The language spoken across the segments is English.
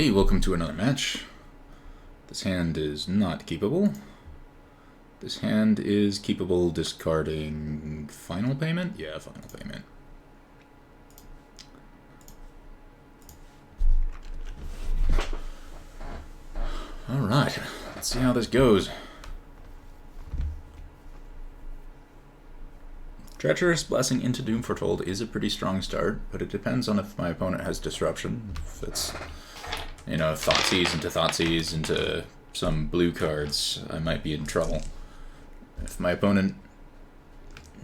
Hey, welcome to another match. This hand is not keepable. This hand is keepable discarding final payment? Yeah, final payment. Alright, let's see how this goes. Treacherous Blessing into Doom Foretold is a pretty strong start, but it depends on if my opponent has disruption. If it's, you know, Thoughtseize into some blue cards, I might be in trouble. If my opponent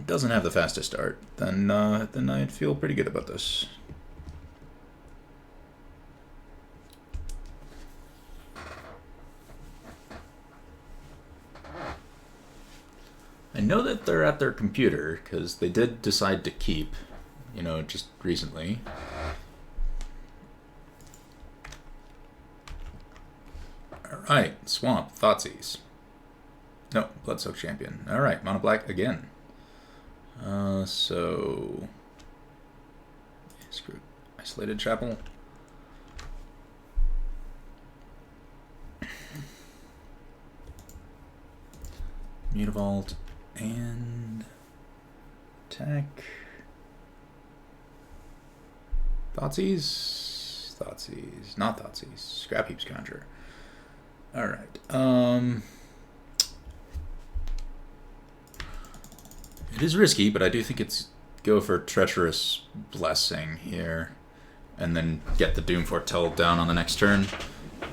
doesn't have the fastest start, then I'd feel pretty good about this. I know that they're at their computer, because they did decide to keep, you know, just recently. Alright, Swamp, Thoughtseize. No, Bloodsoaked Champion. Alright, Mono Black again. So... screw it. Isolated Chapel. Mutavault. And... attack... Thoughtseize? Thoughtseize. Not Thoughtseize. Scrap Heap's Conjure. Alright, it is risky, but I do think it's go for Treacherous Blessing here, and then get the Doom Foretold down on the next turn.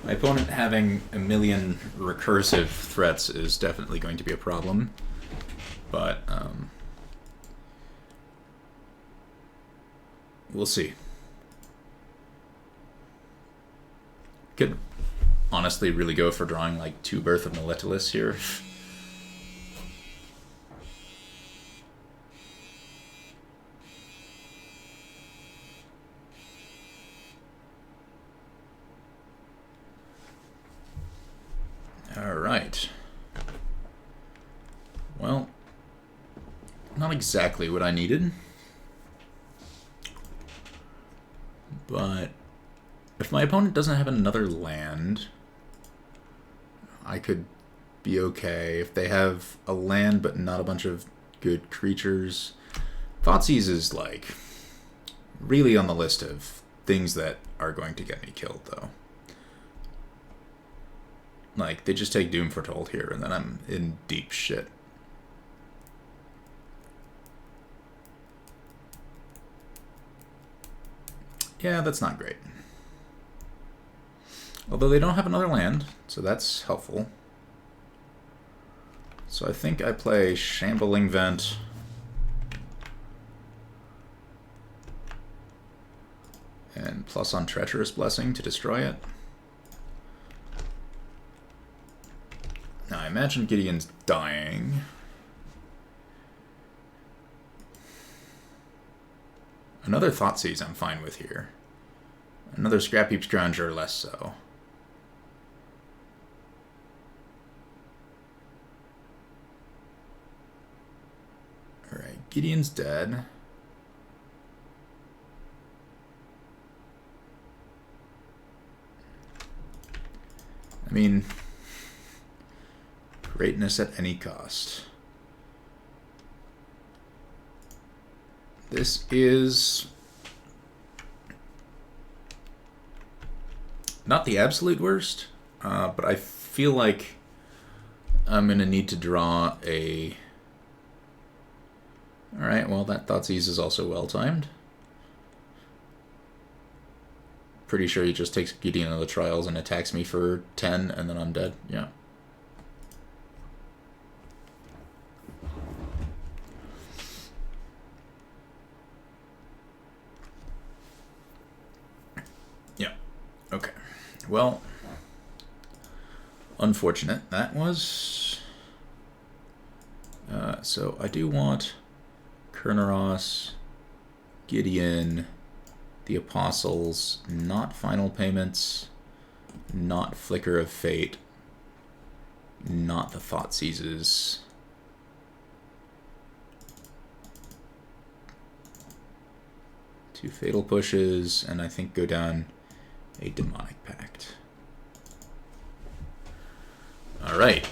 My opponent having a million recursive threats is definitely going to be a problem, but we'll see. Could honestly really go for drawing like 2 Birth of Melitulus here. Alright. Well, not exactly what I needed, but if my opponent doesn't have another land, I could be okay. If they have a land but not a bunch of good creatures, Thoughtseize is like really on the list of things that are going to get me killed, though. Like, they just take Doom Foretold here, and then I'm in deep shit. Yeah, that's not great. Although they don't have another land, so that's helpful. So I think I play Shambling Vent. And plus on Treacherous Blessing to destroy it. Now I imagine Gideon's dying. Another Thoughtseize I'm fine with here. Another Scrap Heap's Conjure, less so. Alright, Gideon's dead. I mean, greatness at any cost. This is not the absolute worst, but I feel like I'm going to need to draw a... Alright, well, that Thoughtseize is also well-timed. Pretty sure he just takes Gideon of the Trials and attacks me for 10, and then I'm dead. Yeah. Yeah. Okay. Well, unfortunate that was. So I do want Kurnaros, Gideon, the Apostles, not Final Payments, not Flicker of Fate, not the Thoughtseizes. 2 Fatal Pushes, and I think go down a Demonic Pact. Alright.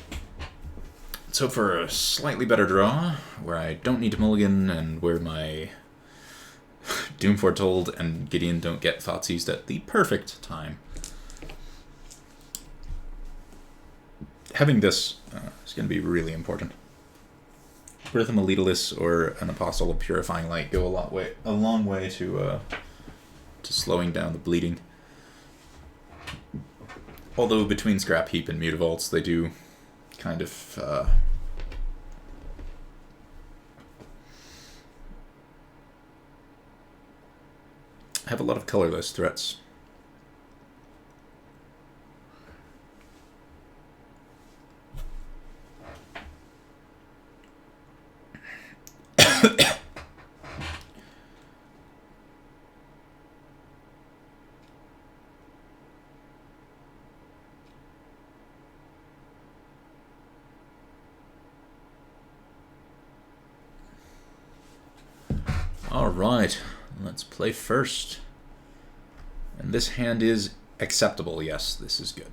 So for a slightly better draw, where I don't need to mulligan and where my Doom Foretold and Gideon don't get Thoughtseized at the perfect time, having this is going to be really important. Birth of Melitalis or an Apostle of Purifying Light go a long way to slowing down the bleeding. Although between Scrap Heap and Mutavaults, they do kind of have a lot of colorless threats. Alright, let's play first. And this hand is acceptable. Yes, this is good.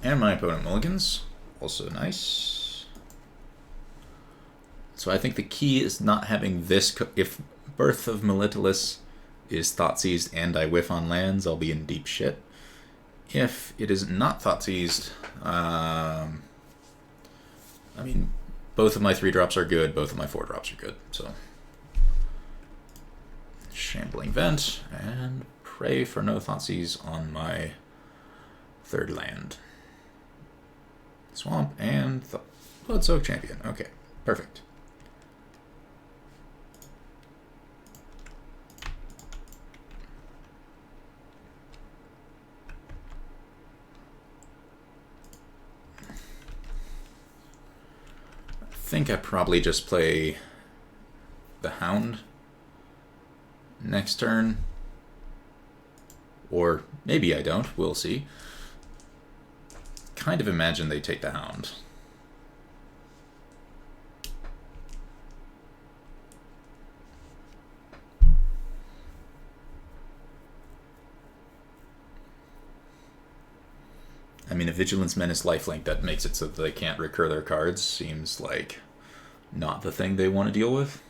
And my opponent mulligans. Also nice. So I think the key is not having this. If Birth of Melitalis is Thoughtseized and I whiff on lands, I'll be in deep shit. If it is not Thoughtseized, I mean, both of my 3-drops are good, both of my 4-drops are good, so. Shambling Vent, and pray for no Thoughtseize on my 3rd land. Swamp and Bloodsoaked Champion. Okay, perfect. I think I probably just play the Hound next turn. Or maybe I don't, we'll see. Kind of imagine they take the Hound. I mean, a Vigilance Menace lifelink that makes it so that they can't recur their cards seems like not the thing they want to deal with.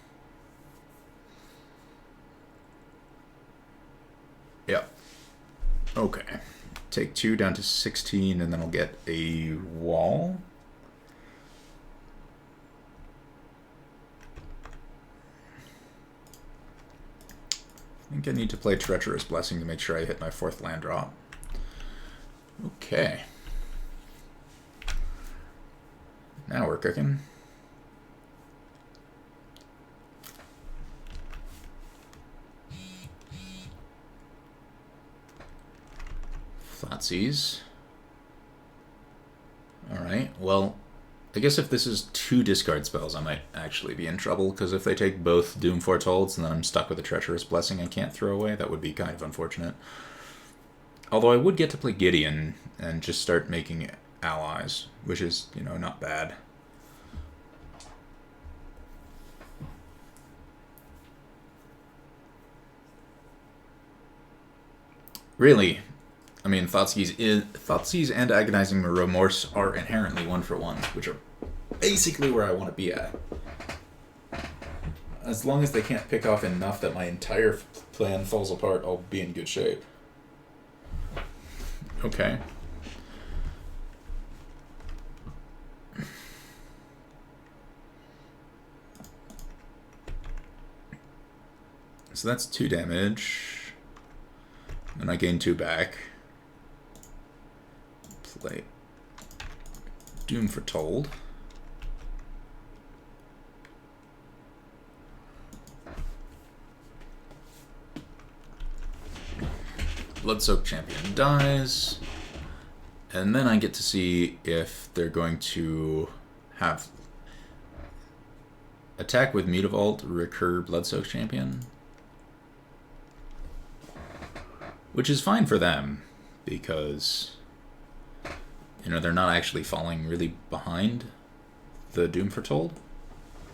Yep. Okay. Take 2 down to 16, and then I'll get a wall. I think I need to play Treacherous Blessing to make sure I hit my 4th land drop. Okay. Now we're cooking. Thoughtseize. Alright, well, I guess if this is 2 discard spells, I might actually be in trouble, because if they take both Doom Foretold's and then I'm stuck with a Treacherous Blessing I can't throw away, that would be kind of unfortunate. Although I would get to play Gideon and just start making allies, which is, you know, not bad. Really, I mean, Thoughtseize and Agonizing Remorse are inherently 1-for-1s, which are basically where I want to be at. As long as they can't pick off enough that my entire plan falls apart, I'll be in good shape. Okay. So that's 2 damage. And I gain 2 back. Play Doom Foretold. Bloodsoaked Champion dies. And then I get to see if they're going to have attack with Mutavault, recur Bloodsoaked Champion. Which is fine for them, because, you know, they're not actually falling really behind the Doom Foretold.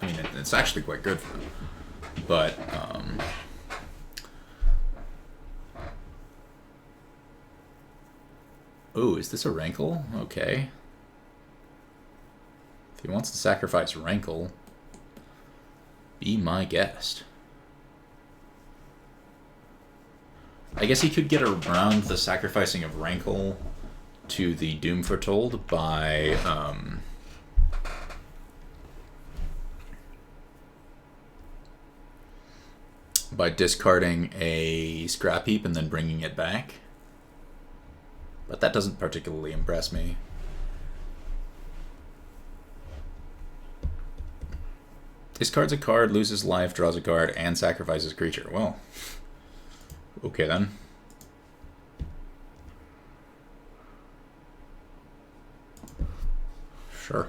I mean, it's actually quite good for them. But, Oh, is this a Rankle? Okay. If he wants to sacrifice Rankle, be my guest. I guess he could get around the sacrificing of Rankle to the Doom Foretold by discarding a Scrap Heap and then bringing it back. But that doesn't particularly impress me. Discards a card, loses life, draws a card, and sacrifices a creature. Well, okay then. Sure.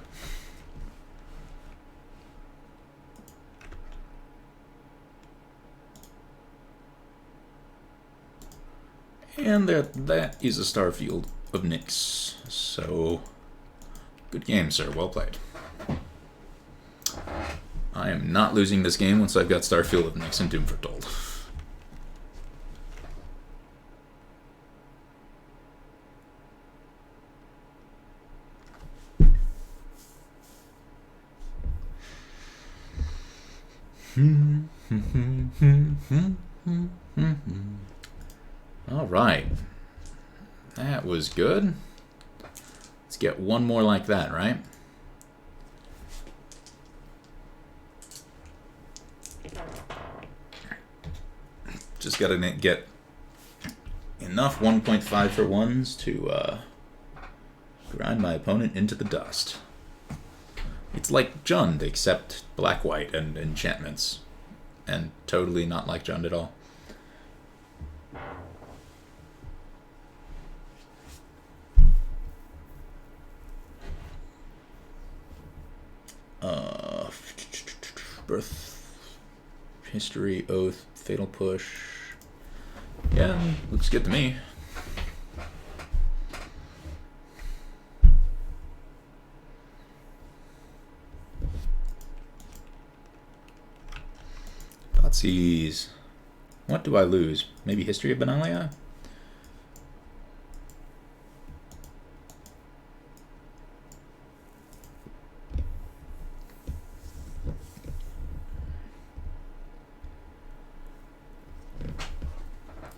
And that is a Starfield of Nyx. So, good game, sir. Well played. I am not losing this game once I've got Starfield of Nyx and Doom Foretold. All right. That was good. Let's get one more like that, right? Just gotta get enough 1.5 for ones to grind my opponent into the dust. It's like Jund, except black-white and enchantments. And totally not like Jund at all. Birth, History, Oath, Fatal Push. Yeah, looks good to me. Thoughtseize. What do I lose? Maybe History of Benalia?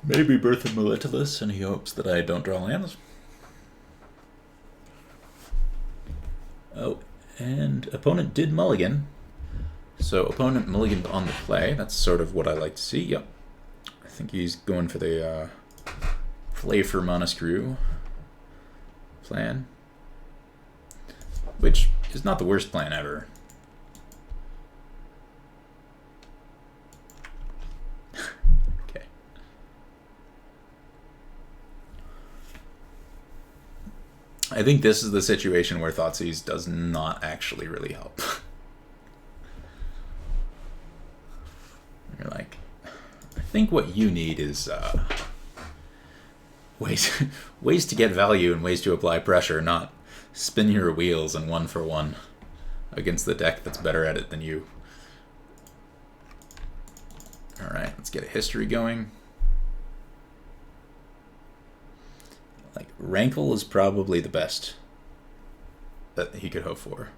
Maybe Birth of Melitilus, and he hopes that I don't draw lands. Oh, and opponent did mulligan. So opponent mulliganed on the play. That's sort of what I like to see. Yep. I think he's going for the play for Mana Screw plan. Which is not the worst plan ever. Okay. I think this is the situation where Thoughtseize does not actually really help. You're like, I think what you need is ways to get value and ways to apply pressure, not spin your wheels and 1-for-1 against the deck that's better at it than you. Alright, let's get a history going. Like, Rankle is probably the best that he could hope for.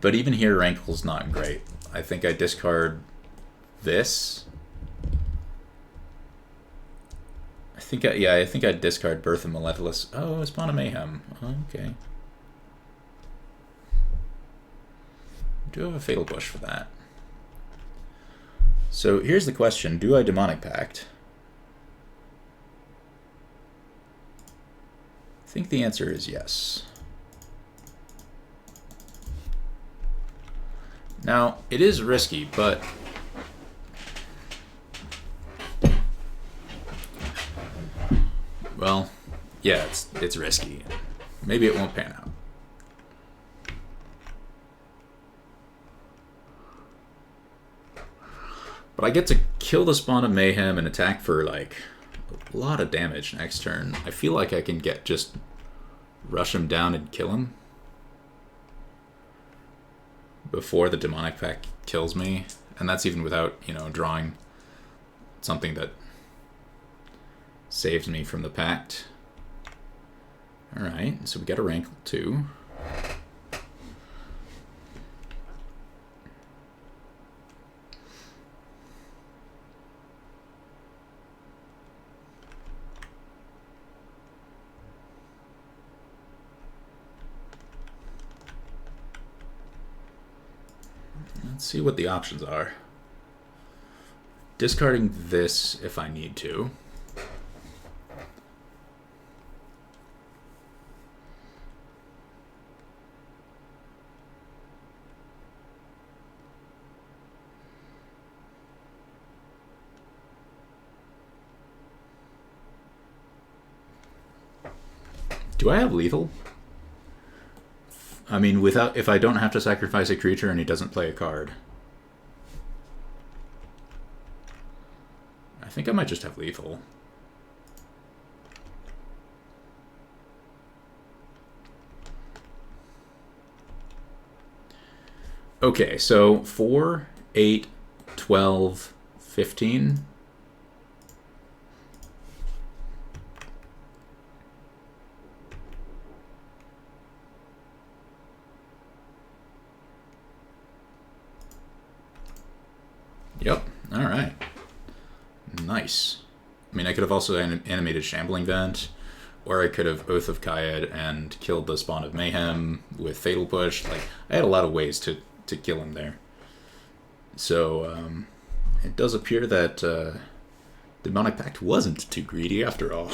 But even here, Rankle's not great. I think I discard this. I think I'd discard Birth of Melitilus. Oh, Spawn of Mayhem. Okay. Do have a Fatal Push for that. So here's the question. Do I Demonic Pact? I think the answer is yes. Now, it is risky, but well, yeah, it's risky. Maybe it won't pan out. But I get to kill the Spawn of Mayhem and attack for like a lot of damage next turn. I feel like I can just rush him down and kill him before the Demonic Pact kills me, and that's even without, drawing something that Saves me from the pact. Alright, so we got a rank 2. Let's see what the options are. Discarding this if I need to. Do I have lethal? I mean, if I don't have to sacrifice a creature and he doesn't play a card. I think I might just have lethal. Okay, so 4, 8, 12, 15. Yep, alright. Nice. I mean, I could have also animated Shambling Vent, or I could have Oath of Kayed and killed the Spawn of Mayhem with Fatal Push. Like, I had a lot of ways to kill him there. So, it does appear that Demonic Pact wasn't too greedy after all.